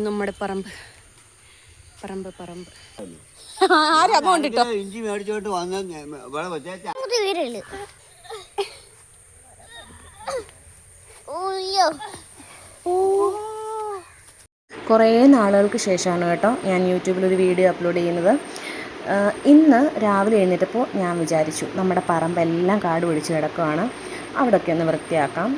നമ്മുടെ പറമ്പ് പറമ്പ് പറമ്പ് ആരാ കൊണ്ടിട്ടോ ഇഞ്ചി മേടിച്ചോട്ട് വന്ന് കുറേ നാളുകൾക്ക് ശേഷമാണ് കേട്ടോ ഞാൻ യൂട്യൂബിലൊരു വീഡിയോ അപ്ലോഡ് ചെയ്യുന്നത്. ഇന്ന് രാവിലെ എഴുന്നേറ്റപ്പോൾ ഞാൻ വിചാരിച്ചു നമ്മുടെ പറമ്പെല്ലാം കാട് പിടിച്ച് കിടക്കുകയാണ്, അവിടെയൊക്കെ ഒന്ന് വൃത്തിയാക്കാം.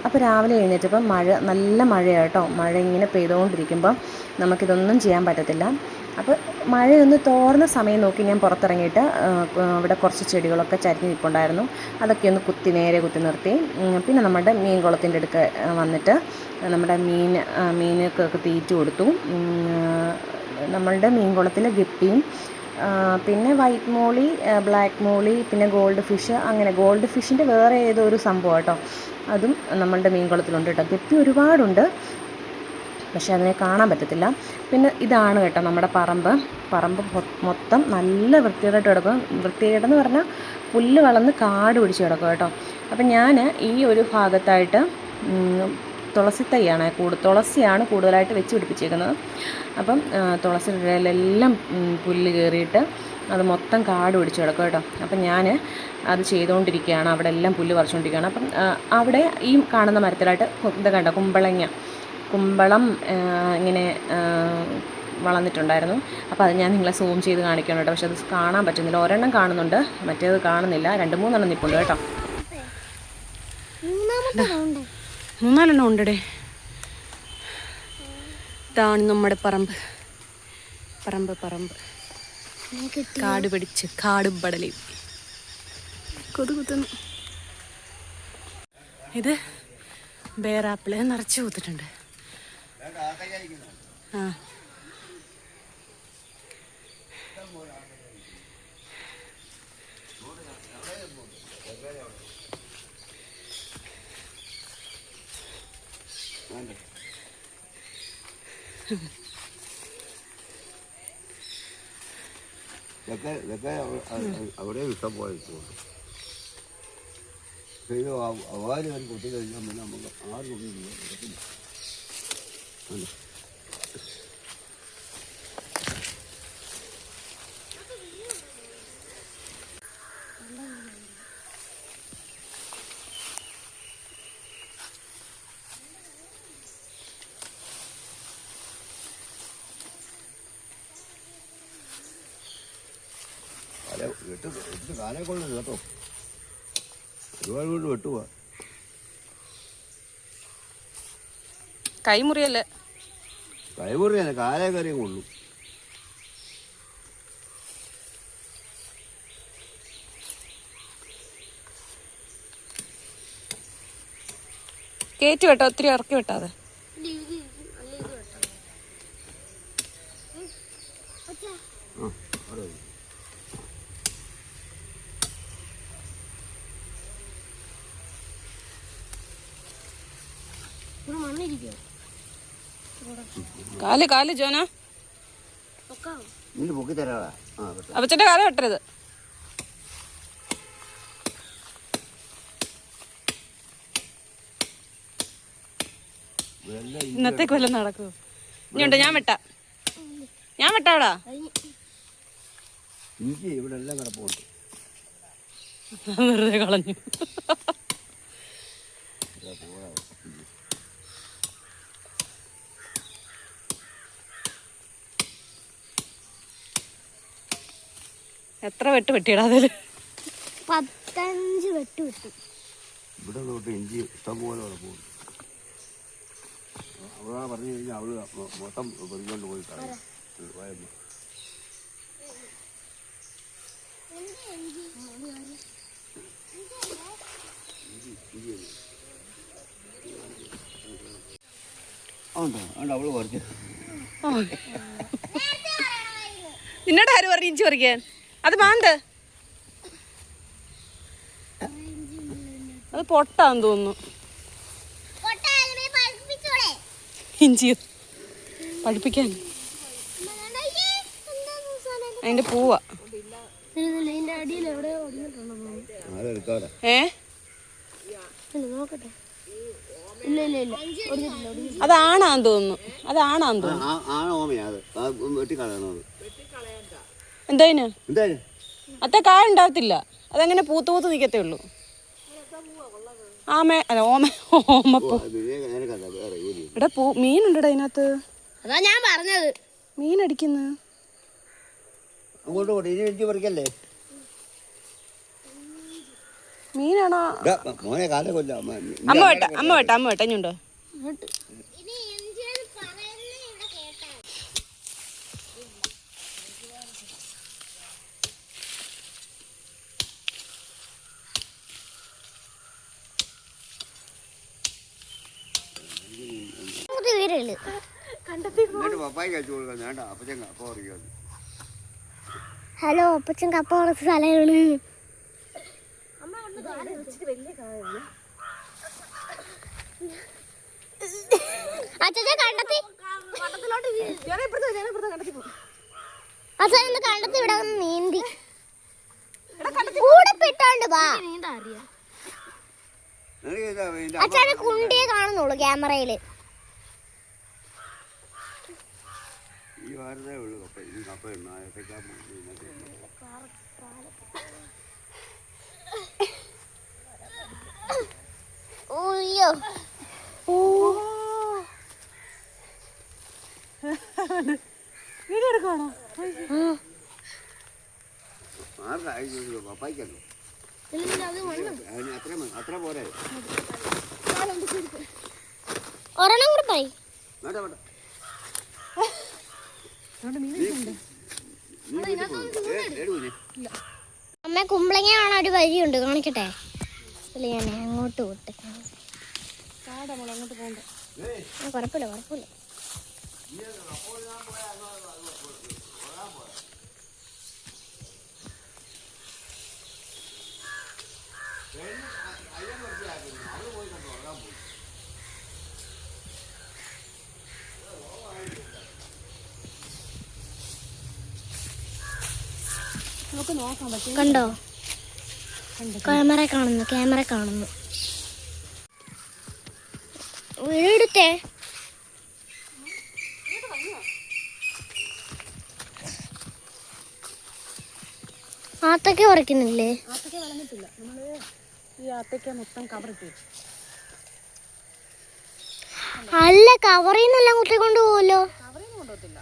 അപ്പോൾ രാവിലെ എഴുന്നേറ്റപ്പോൾ നല്ല മഴയാണ് കേട്ടോ. മഴ ഇങ്ങനെ പെയ്തുകൊണ്ടിരിക്കുമ്പോൾ നമുക്കിതൊന്നും ചെയ്യാൻ പറ്റത്തില്ല. അപ്പോൾ മഴയൊന്ന് തോർന്ന സമയം നോക്കി ഞാൻ പുറത്തിറങ്ങിയിട്ട് അവിടെ കുറച്ച് ചെടികളൊക്കെ ചരിഞ്ഞ് നിൽപ്പുണ്ടായിരുന്നു, അതൊക്കെ ഒന്ന് നേരെ കുത്തി നിർത്തി. പിന്നെ നമ്മുടെ മീൻ കുളത്തിൻ്റെ അടുക്ക് വന്നിട്ട് നമ്മുടെ മീനൊക്കെ തീറ്റ കൊടുത്തു. നമ്മളുടെ മീൻ കുളത്തിൽ ഗപ്പിയും പിന്നെ വൈറ്റ് മോളി, ബ്ലാക്ക് മോളി, പിന്നെ ഗോൾഡ് ഫിഷ്, അങ്ങനെ ഗോൾഡ് ഫിഷിൻ്റെ വേറെ ഏതോ ഒരു സംഭവം കേട്ടോ, അതും നമ്മളുടെ മീൻ കുളത്തിലുണ്ട് കേട്ടോ. ഗപ്പി ഒരുപാടുണ്ട്, പക്ഷെ അതിനെ കാണാൻ പറ്റത്തില്ല. പിന്നെ ഇതാണ് കേട്ടോ നമ്മുടെ പറമ്പ് മൊത്തം നല്ല വൃത്തികേടായിട്ട് കിടക്കും. വൃത്തികേടെന്ന് പറഞ്ഞാൽ പുല്ല് വളർന്ന് കാട് പിടിച്ച് കിടക്കും കേട്ടോ. അപ്പം ഞാൻ ഈ ഒരു ഭാഗത്തായിട്ട് തുളസിയാണ് കൂടുതലായിട്ട് വെച്ച് പിടിപ്പിച്ചേക്കുന്നത്. അപ്പം തുളസി ഇലയിലെല്ലാം പുല്ല് കയറിയിട്ട് അത് മൊത്തം കാട് പിടിച്ച് കിടക്കും കേട്ടോ. അപ്പം ഞാൻ അത് ചെയ്തുകൊണ്ടിരിക്കുകയാണ്, അവിടെ എല്ലാം പുല്ല് പറിച്ചുകൊണ്ടിരിക്കുകയാണ്. അപ്പം അവിടെ ഈ കാണുന്ന മരത്തിലായിട്ട് ഇത് കണ്ടോ, കുമ്പളം ഇങ്ങനെ വളർന്നിട്ടുണ്ടായിരുന്നു. അപ്പോൾ അത് ഞാൻ നിങ്ങളെ സൂം ചെയ്ത് കാണിക്കണം കേട്ടോ. പക്ഷെ അത് കാണാൻ പറ്റുന്നില്ല, ഒരെണ്ണം കാണുന്നുണ്ട്, മറ്റേത് കാണുന്നില്ല. 2-3 നിൽപ്പുണ്ട് കേട്ടോ. 3-4 ഉണ്ടേ. ഇതാണ് നമ്മുടെ പറമ്പ് കാട് പിടിച്ച് കാടും പടലയും കൊതുകുത്തുന്നു. ഇത് ബേറാപ്പിള് നിറച്ച് കൂത്തിട്ടുണ്ട്. ആ അവിടെ ഇഷ്ടം പോലെ ഇട്ടുകൊണ്ട് അവാര് വരെ കൊത്തി കഴിഞ്ഞാൽ പിന്നെ നമുക്ക് ആരും കിടക്കില്ല. കാലേ കൊണ്ട് കേട്ടോ, ഒരുപാട് കൊണ്ട് വെട്ടുക. കൈമുറിയല്ലേ കാലേ കറിയും കൊള്ളു. കേറ്റ് വെട്ടോ, ഒത്തിരി ഇറക്കി വെട്ടാതെ. കാല് ജോന പൊക്കി തരാടാ. അവച്ചന്റെ കാല് വെട്ടരുത്. ഇന്നത്തേക്ക് വല്ലതും നടക്കുമോ? ഇനിയുണ്ട്, ഞാൻ വെട്ടാടാ. ഇഞ്ചി ഇവിടെ എല്ലാം കിടപ്പുണ്ട്, വെറുതെ കളഞ്ഞു. എത്ര വെട്ടിടാ? അതില് 15 വെട്ട് വെട്ടി. ഇവിടെ തൊട്ട് ഇഞ്ചി ഇഷ്ടം പോലെ കിടപ്പുണ്ട്. അവളാ പറഞ്ഞു കഴിഞ്ഞാൽ അവള് മൊത്തം പെറുകൊണ്ട് പോയി കളയും. അവള് പറിച്ചു. നിന്നോട് ആര് പറഞ്ഞു ഇഞ്ചി പറിക്കാൻ? അത് മാന്ത്, അത് പൊട്ടാന്ന് തോന്നുന്നു. ഇഞ്ചി പഠിപ്പിക്കാൻ അതിന്റെ പൂവാ. ഇല്ല ഇല്ല ഇല്ല ഒടിഞ്ഞിട്ടില്ല. അതാണാന്ന് തോന്നുന്നു, അതാണാന്ന് തോന്നുന്നു. ആണ് ഓമയാ അത്. വെട്ടിക്കളയണത്. എന്തതിന് എന്തായാലും അത്ത കായ ഉണ്ടാകത്തില്ല, അതങ്ങനെ പൂത്ത് പൂത്ത് നിൽക്കത്തേ ഉള്ളൂ. ആമേ അല്ല ഓമപ്പൂ. എടാ മീനുണ്ടടാ അതിനകത്ത്. അതാ ഞാൻ പറഞ്ഞത്, മീൻ അടിക്കുന്നു. അങ്ങോട്ട് പോട്ടെ, ഇനി എനിക്ക് പറിക്കല്ലേ. മീനാണോ? മോനെ കാലം കൊല്ല. അമ്മ വേട്ട ഇഞ്ഞുണ്ടോ? പപ്പായി കഴിച്ചു കൊടുക്കാൻ വേണ്ട. അപ്പച്ചൻ കപ്പ പറിക്കാൻ. ഹലോ, അപ്പച്ചൻ കപ്പ കുറച്ച് സ്ഥലമാണ്. അച്ഛൻ കണ്ടെത്തി, അച്ഛൻ കണ്ടെത്തി ഇവിടെ വന്ന് നീന്തി കൂടെ പെട്ടോണ്ട് വാ. അച്ഛനെ കുണ്ടിയെ കാണുന്നുള്ളൂ ക്യാമറയില്. ഈ വാരതേ ഉള്ളൂ കപ്പ. ഈ കപ്പ ഓയ്യോ, വീഡിയോ എടുക്കണോ? പപ്പായിക്കല്ലോ അത്ര പോരെ. ഒരെണ്ണം കൂടെ പോയി. വേണ്ട വേണ്ട. അമ്മ കുമ്പളങ്ങ കാണാൻ ഒരു വഴിയുണ്ട്, കാണിക്കട്ടെ. ഞാൻ അങ്ങോട്ട് വിട്ട്. കുഴപ്പമില്ല കുഴപ്പമില്ല. കണ്ടോ, ക്യാമറ കാണുന്നു. വീടെടുത്തേ. ആത്തക്ക പറിക്കുന്നില്ലേ? ആത്തക്ക വളർന്നിട്ടില്ല. നമ്മള് ഈ ആത്തക്ക മൊത്തം കവറിട്ട് വെച്ചു. അല്ല, കവറിന്നെല്ലാം കുത്തിക്കൊണ്ട് പോവല്ലോ. കവറിന്ന് കൊണ്ടുപോകത്തില്ല.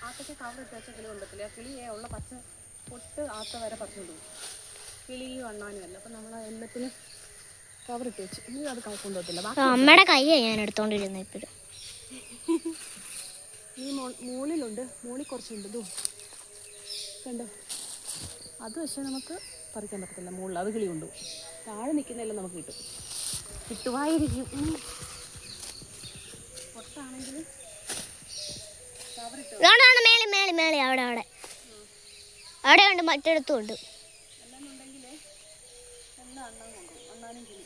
ആത്തക്ക കവറിട്ട് വെച്ച കിളി കൊണ്ടത്തില്ല. കിളിയെ ഉള്ള പച്ച പൊട്ട് ആത്ത വരെ പറിച്ചുകൊണ്ട് പോകും. കിളിയും അണ്ണാനും അല്ല. അപ്പം നമ്മൾ എല്ലാത്തിനും കവറിട്ട് വെച്ചു. ഇനി അത് കൊണ്ടുപോകത്തില്ല. അമ്മയുടെ കയ്യാ ഞാൻ എടുത്തോണ്ടിരുന്നത് ഇപ്പോഴും. ഈ മുകളിലുണ്ട്, മുകളിൽ കുറച്ചുണ്ട്. ഇതും കണ്ടോ, അത് പക്ഷേ നമുക്ക് പറിക്കാൻ പറ്റത്തില്ല. മുകളിൽ അത് കിളി കൊണ്ടുപോകും. താഴെ നിൽക്കുന്നതെല്ലാം നമുക്ക് കിട്ടുമായിരിക്കും. പൊട്ടാണെങ്കിൽ മേളി അവിടെ ഉണ്ട്, മറ്റെടുത്തും ഉണ്ട്. അല്ലെന്നുണ്ടെങ്കിൽ എല്ലാം അണ്ണാൻ കൊണ്ടുപോകും. അണ്ണാനും കിളി.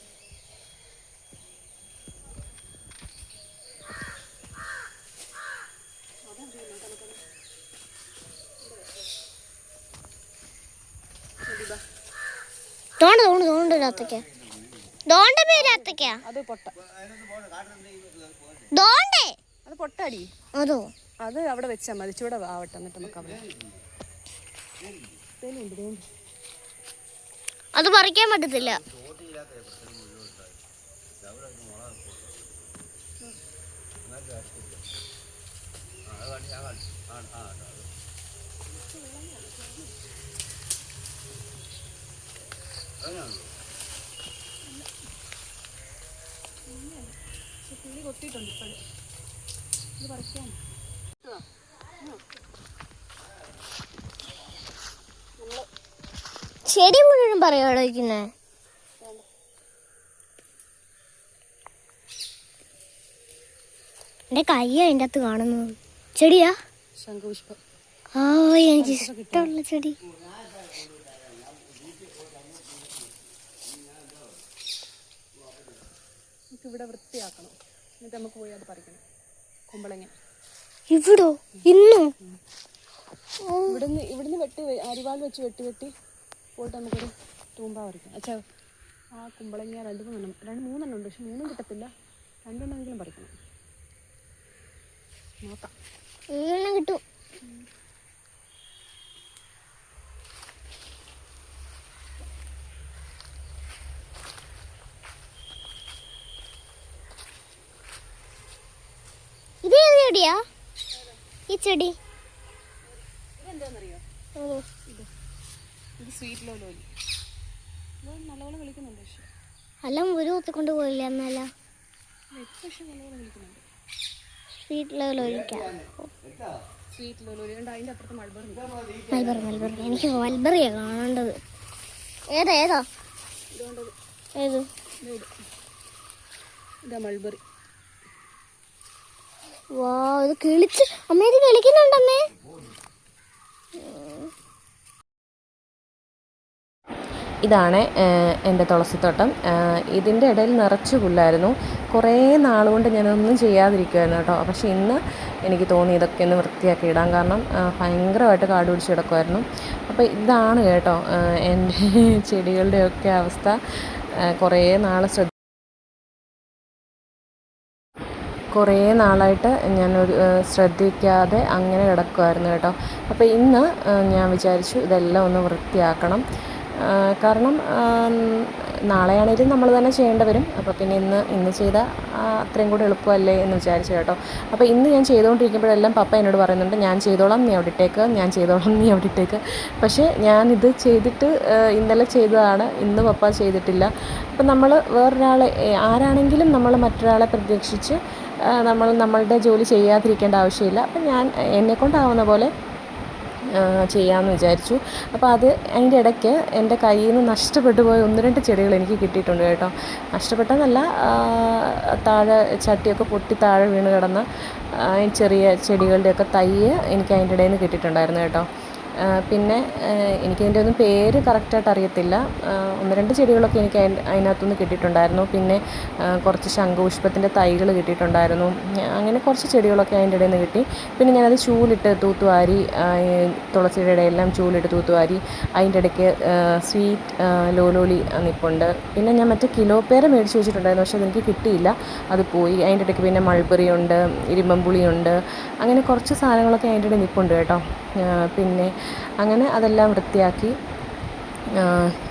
അത് പൊട്ട, അത് പൊട്ടാടി. അത് അവിടെ വെച്ചാൽ മതി. ചൂടെ ആവട്ടെ, എന്നിട്ട് നമുക്ക് അവിടെ അത് പറിക്കാൻ പറ്റത്തില്ല. കിളി കൊത്തിയിട്ടുണ്ട് ഇപ്പോഴും. ഇത് പറിക്കാൻ ചെടി മുഴുവൻ പറയാടോ ഇരിക്കുന്നേ. എന്റെ കൈ അതിൻ്റെ അകത്ത് കാണുന്നത്. ചെടിയാ? ശംഖുപുഷ്പം. ആ, എനിക്ക് ഇഷ്ടമുള്ള ചെടി. നമുക്ക് ഇവിടെ വൃത്തിയാക്കണം, എന്നിട്ട് നമുക്ക് പോയി അത് പറിക്കണം. കുമ്പളങ്ങ ഇവിടോ? ഇന്നോ? ഇവിടുന്ന് വെട്ടി അരിവാൾ വെച്ച് വെട്ടി പോയിട്ട് നമുക്കൊരു തൂമ്പ പറിക്കാം. അച്ഛാ ആ കുമ്പളങ്ങ 2-3 ഉണ്ട്, പക്ഷെ 3 കിട്ടത്തില്ല. 2 പറിക്കണം. നോക്കാം. കിട്ടും. ഇത് ഏത് ചെടിയാ? ഈ ചെടി ഇതെന്താണെന്നറിയോ? ഇത് സ്വീറ്റ് ലോലോലി. ഇത് നല്ലപോലെ വിളിക്കുന്നുണ്ട്. പക്ഷേ എല്ലാം ഒരു കുത്തിക്കൊണ്ട് പോയില്ല. എന്നല്ല പക്ഷെ നല്ലപോലെ വിളിക്കുന്നുണ്ട്. സ്വീറ്റ് ലോലിക്ക. സ്വീറ്റ് ലോലോലി ഉണ്ട്. അതിൻ്റെ അപ്പുറത്ത് മൾബറി. മൽബറി എനിക്ക് മൽബറിയാ കാണേണ്ടത്. ഏതാ ഇതുകൊണ്ടത് ഏത്? ഇതാ മൾബറി. വാ, ഇത് കിളിച്ച് അമ്മ, ഇത് കിളിക്കുന്നുണ്ടമ്മേ. ഇതാണ് എൻ്റെ തുളസിത്തോട്ടം. ഇതിൻ്റെ ഇടയിൽ നിറച്ച് പുല്ലായിരുന്നു. കുറേ നാളുകൊണ്ട് ഞാനൊന്നും ചെയ്യാതിരിക്കുമായിരുന്നു കേട്ടോ. പക്ഷേ ഇന്ന് എനിക്ക് തോന്നി ഇതൊക്കെ ഒന്ന് വൃത്തിയാക്കി ഇടാൻ. കാരണം ഭയങ്കരമായിട്ട് കാട് പിടിച്ച് കിടക്കുമായിരുന്നു. അപ്പോൾ ഇതാണ് കേട്ടോ എൻ്റെ ചെടികളുടെയൊക്കെ അവസ്ഥ. കുറേ നാളായിട്ട് ഞാനൊരു ശ്രദ്ധിക്കാതെ അങ്ങനെ കിടക്കുമായിരുന്നു കേട്ടോ. അപ്പോൾ ഇന്ന് ഞാൻ വിചാരിച്ചു ഇതെല്ലാം ഒന്ന് വൃത്തിയാക്കണം. കാരണം നാളെയാണെങ്കിലും നമ്മൾ തന്നെ ചെയ്യേണ്ടി വരും. അപ്പോൾ പിന്നെ ഇന്ന് ചെയ്താൽ അത്രയും കൂടി എളുപ്പമല്ലേ എന്ന് വിചാരിച്ചു കേട്ടോ. അപ്പോൾ ഇന്ന് ഞാൻ ചെയ്തുകൊണ്ടിരിക്കുമ്പോഴെല്ലാം പപ്പ എന്നോട് പറയുന്നുണ്ട്, ഞാൻ ചെയ്തോളാം, നീ അവിടെ ഇട്ടേക്ക്, ഞാൻ ചെയ്തോളാം, നീ അവിടെ ഇട്ടേക്ക്. പക്ഷേ ഞാനിത് ചെയ്തിട്ട് ഇന്നലെ ചെയ്തതാണ്, ഇന്ന് പപ്പ ചെയ്തിട്ടില്ല. അപ്പം നമ്മൾ വേറൊരാളെ, ആരാണെങ്കിലും നമ്മൾ മറ്റൊരാളെ പ്രതീക്ഷിച്ച് നമ്മളുടെ ജോലി ചെയ്യാതിരിക്കേണ്ട ആവശ്യമില്ല. അപ്പം ഞാൻ എന്നെക്കൊണ്ടാവുന്ന പോലെ ചെയ്യാമെന്ന് വിചാരിച്ചു. അപ്പോൾ അതിൻ്റെ ഇടയ്ക്ക് എൻ്റെ കയ്യിൽ നിന്ന് നഷ്ടപ്പെട്ടു പോയ 1-2 ചെടികൾ എനിക്ക് കിട്ടിയിട്ടുണ്ട് കേട്ടോ. നഷ്ടപ്പെട്ടെന്നല്ല, താഴെ ചട്ടിയൊക്കെ പൊട്ടി താഴെ വീണ് കിടന്ന ചെറിയ ചെടികളുടെയൊക്കെ തൈ എനിക്ക് അതിൻ്റെ ഇടയിൽ നിന്ന് കിട്ടിയിട്ടുണ്ടായിരുന്നു കേട്ടോ. പിന്നെ എനിക്കതിൻ്റെ ഒന്നും പേര് കറക്റ്റായിട്ട് അറിയത്തില്ല. 1-2 ചെടികളൊക്കെ എനിക്ക് അതിനകത്തുനിന്ന് കിട്ടിയിട്ടുണ്ടായിരുന്നു. പിന്നെ കുറച്ച് ശംഖുപുഷ്പത്തിൻ്റെ തൈകൾ കിട്ടിയിട്ടുണ്ടായിരുന്നു. അങ്ങനെ കുറച്ച് ചെടികളൊക്കെ അതിൻ്റെ ഇടയിൽ നിന്ന് കിട്ടി. പിന്നെ ഞാനത് ചൂലിട്ട് തൂത്തുവാരി, തുളസിയുടെ ഇടയെല്ലാം ചൂലിട്ട് തൂത്തുവാരി. അതിൻ്റെ ഇടയ്ക്ക് സ്വീറ്റ് ലോലോലി നിപ്പുണ്ട്. പിന്നെ ഞാൻ മറ്റേ കിലോപ്പേര മേടിച്ച് വെച്ചിട്ടുണ്ടായിരുന്നു, പക്ഷെ അതെനിക്ക് കിട്ടിയില്ല, അത് പോയി. അതിൻ്റെ ഇടയ്ക്ക് പിന്നെ മൾബറി ഉണ്ട്, ഇരുമ്പമ്പുളിയുണ്ട്. അങ്ങനെ കുറച്ച് സാധനങ്ങളൊക്കെ അതിൻ്റെ ഇടയിൽ നിപ്പുണ്ട് കേട്ടോ. പിന്നെ അങ്ങനെ അതെല്ലാം വൃത്തിയാക്കി.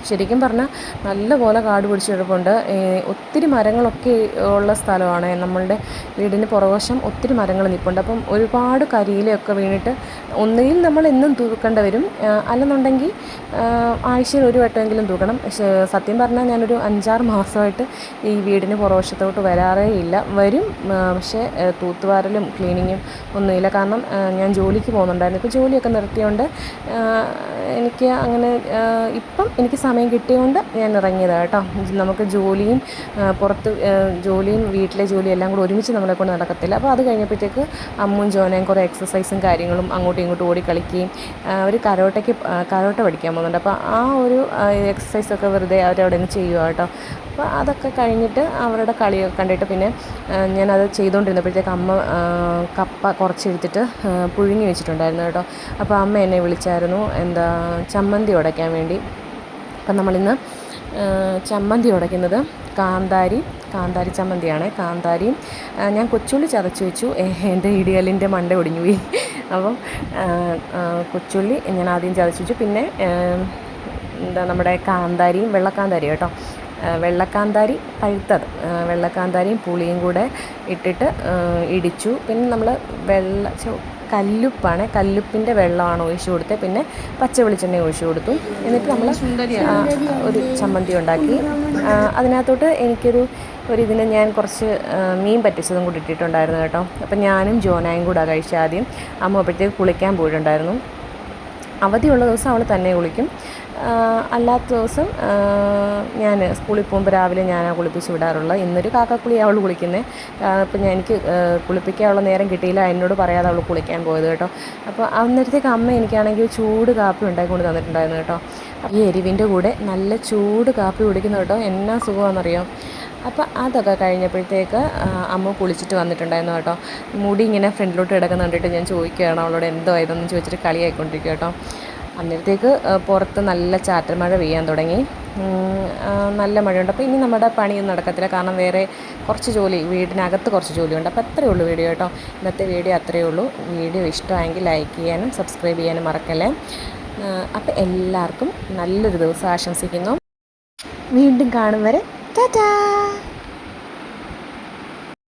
ശരിക്കും പറഞ്ഞാൽ നല്ലപോലെ കാട് പിടിച്ച് കിടപ്പുണ്ട്. ഒത്തിരി മരങ്ങളൊക്കെ ഉള്ള സ്ഥലമാണ് നമ്മളുടെ വീടിന് പുറകുവശം. ഒത്തിരി മരങ്ങൾ നിൽപ്പുണ്ട്. അപ്പം ഒരുപാട് കരിയിലയൊക്കെ വീണിട്ട് ഒന്നുകിൽ നമ്മൾ എന്നും തൂക്കേണ്ടി വരും, അല്ലെന്നുണ്ടെങ്കിൽ ആഴ്ചയിൽ ഒരു വട്ടമെങ്കിലും തൂക്കണം. സത്യം പറഞ്ഞാൽ ഞാനൊരു 5-6 മാസമായിട്ട് ഈ വീടിന് പുറകുവശത്തോട്ട് വരാറേ ഇല്ല. വരും, പക്ഷേ തൂത്തുവാരലും ക്ലീനിങ്ങും ഒന്നുമില്ല. കാരണം ഞാൻ ജോലിക്ക് പോകുന്നുണ്ടായിരുന്നു. ഇപ്പോൾ ജോലിയൊക്കെ നിർത്തിയോണ്ട് എനിക്ക് അങ്ങനെ ഇപ്പം എനിക്ക് സമയം കിട്ടിയതുകൊണ്ട് ഞാൻ ഇറങ്ങിയതാണ് കേട്ടോ. നമുക്ക് ജോലിയും ജോലിയും വീട്ടിലെ ജോലിയും എല്ലാം കൂടെ ഒരുമിച്ച് നമ്മളെ കൊണ്ട് നടക്കത്തില്ല. അപ്പോൾ അത് കഴിഞ്ഞപ്പോഴത്തേക്ക് അമ്മും ജോനയും കുറേ എക്സസൈസും കാര്യങ്ങളും അങ്ങോട്ടും ഇങ്ങോട്ടും ഓടി കളിക്കുകയും അവർ കരോട്ട പഠിക്കാൻ പോകുന്നുണ്ട്. അപ്പോൾ ആ ഒരു എക്സസൈസൊക്കെ വെറുതെ അവരവിടെ നിന്ന് ചെയ്യുക കേട്ടോ. അപ്പോൾ അതൊക്കെ കഴിഞ്ഞിട്ട് അവരുടെ കളിയൊക്കെ കണ്ടിട്ട് പിന്നെ ഞാനത് ചെയ്തുകൊണ്ടിരുന്നപ്പോഴത്തേക്ക് അമ്മ കപ്പ കുറച്ചെടുത്തിട്ട് പുഴുങ്ങി വെച്ചിട്ടുണ്ടായിരുന്നു കേട്ടോ. അപ്പോൾ അമ്മ എന്നെ വിളിച്ചായിരുന്നു ചമ്മന്തി ഉടയ്ക്കാൻ വേണ്ടി. അപ്പം നമ്മളിന്ന് ചമ്മന്തി ഉടയ്ക്കുന്നത് കാന്താരി ചമ്മന്തിയാണ്. കാന്താരിയും ഞാൻ കൊച്ചുള്ളി ചതച്ച് വെച്ചു. എൻ്റെ ഇടിയലിൻ്റെ മണ്ട ഒടിഞ്ഞു പോയി. അപ്പം കൊച്ചുള്ളി ഞാൻ ആദ്യം ചതച്ച് വെച്ചു. പിന്നെ നമ്മുടെ കാന്താരിയും വെള്ളക്കാന്താരി കേട്ടോ, വെള്ളക്കാന്താരി പഴുത്തത്, വെള്ളക്കാന്താരിയും പുളിയും കൂടെ ഇട്ടിട്ട് ഇടിച്ചു. പിന്നെ നമ്മൾ കല്ലുപ്പാണ്, കല്ലുപ്പിൻ്റെ വെള്ളമാണ് ഒഴിച്ചു കൊടുത്തത്. പിന്നെ പച്ച വെളിച്ചെണ്ണ ഒഴിച്ചു കൊടുത്തു. എന്നിട്ട് നമ്മൾ ഒരു ചമ്മന്തി ഉണ്ടാക്കി. അതിനകത്തോട്ട് ഇതിന് ഞാൻ കുറച്ച് മീൻ പറ്റിച്ചതും കൂടി ഇട്ടിട്ടുണ്ടായിരുന്നു കേട്ടോ. അപ്പം ഞാനും ജോനായും കൂടെ കഴിച്ച ആദ്യം. അമ്മ അപ്പോഴത്തേക്ക് കുളിക്കാൻ പോയിട്ടുണ്ടായിരുന്നു. അവധിയുള്ള ദിവസം അവൾ തന്നെ കുളിക്കും, അല്ലാത്ത ദിവസം ഞാൻ സ്കൂളിൽ പോകുമ്പോൾ രാവിലെ ഞാനാണ് കുളിപ്പിച്ച് വിടാറുള്ളത്. ഇന്നൊരു കാക്കക്കുളി അവൾ കുളിക്കുന്നത്. അപ്പോൾ എനിക്ക് കുളിപ്പിക്കാനുള്ള നേരം കിട്ടിയില്ല, എന്നോട് പറയാതെ അവൾ കുളിക്കാൻ പോയത് കേട്ടോ. അപ്പോൾ അന്നേരത്തേക്ക് അമ്മ എനിക്കാണെങ്കിൽ ചൂട് കാപ്പി ഉണ്ടാക്കിക്കൊണ്ട് തന്നിട്ടുണ്ടായിരുന്നു കേട്ടോ. ഈ എരിവിൻ്റെ കൂടെ നല്ല ചൂട് കാപ്പി കുടിക്കുന്ന കേട്ടോ, എന്നാ സുഖമാണെന്നറിയാം. അപ്പോൾ അതൊക്കെ കഴിഞ്ഞപ്പോഴത്തേക്ക് അമ്മ കുളിച്ചിട്ട് വന്നിട്ടുണ്ടായിരുന്നു കേട്ടോ. മുടി ഇങ്ങനെ ഫ്രണ്ടിലോട്ട് കിടക്കുന്ന കണ്ടിട്ട് ഞാൻ ചോദിക്കുകയാണ് അവളോട് എന്തോ ഇതെന്ന് ചോദിച്ചിട്ട് കളിയായിക്കൊണ്ടിരിക്കുക കേട്ടോ. അന്നേരത്തേക്ക് പുറത്ത് നല്ല ചാറ്റൽ മഴ പെയ്യാൻ തുടങ്ങി. നല്ല മഴയുണ്ട്. അപ്പോൾ ഇനി നമ്മുടെ പണിയൊന്നും നടക്കത്തില്ല, കാരണം വേറെ കുറച്ച് ജോലി, വീടിനകത്ത് കുറച്ച് ജോലിയുണ്ട്. അപ്പോൾ അത്രയേ ഉള്ളൂ വീഡിയോ കേട്ടോ. ഇന്നത്തെ വീഡിയോ അത്രയേ ഉള്ളൂ. വീഡിയോ ഇഷ്ടമായെങ്കിൽ ലൈക്ക് ചെയ്യാനും സബ്സ്ക്രൈബ് ചെയ്യാനും മറക്കല്ലേ. അപ്പോൾ എല്ലാവർക്കും നല്ലൊരു ദിവസം ആശംസിക്കുന്നു. വീണ്ടും കാണും വരെ ടാറ്റാ.